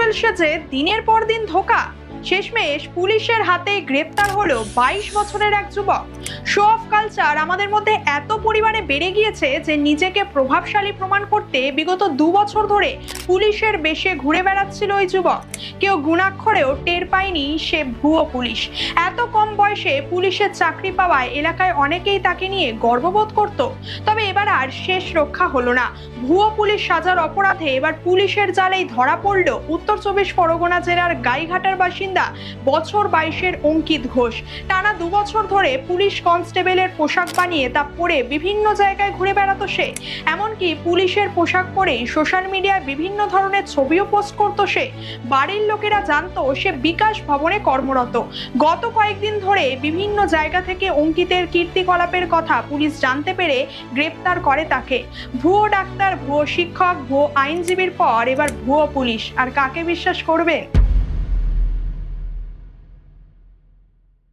Model সেজে দিনের পর দিন ধোঁকা। শেষমেশ পুলিশের হাতে গ্রেপ্তার হলো 22 বছরের এক যুবক। শো অফ কালচার আমাদের মধ্যে এত পরিমাণে বেড়ে গিয়েছে যে নিজেকে প্রভাবশালী প্রমাণ করতে বিগত 2 বছর ধরে পুলিশের বেশে ঘুরে বেড়াচ্ছিল ওই যুবক। কেউ গুণাক্ষরেও টের পায়নি সে ভুয়ো পুলিশ। এত কম বয়সে পুলিশের চাকরি পাওয়ায় এলাকায় অনেকেই তাকে নিয়ে গর্ববোধ করত। তবে এবার আর শেষ রক্ষা হলো না। ভুয়ো পুলিশ সাজার অপরাধে এবার পুলিশের জালেই ধরা পড়ল উত্তর 24 পরগনা জেলার গাইঘাটার বাসিন্দা বছর 22-এর অঙ্কিত ঘোষ। টানা 2 বছর ধরে পুলিশ কনস্টেবলের পোশাক বানিয়ে তা পরে বিভিন্ন জায়গায় ঘুরে বেড়াতো সে। এমনকি পুলিশের পোশাক পরেই সোশ্যাল মিডিয়ায় বিভিন্ন ধরনের ছবিও পোস্ট করতো সে। বাড়ির লোকেরা জানতো সে বিকাশ ভবনে কর্মরত। গত কয়েকদিন ধরে বিভিন্ন জায়গা থেকে অঙ্কিতের কীর্তিকলাপের কথা পুলিশ জানতে পেরে গ্রেপ্তার করে তাকে। ভুয়ো ডাক্তার, ভুয়ো শিক্ষক, ভুয়ো আইনজীবীর পর এবার ভুয়ো পুলিশ। আর কাকে বিশ্বাস করবে?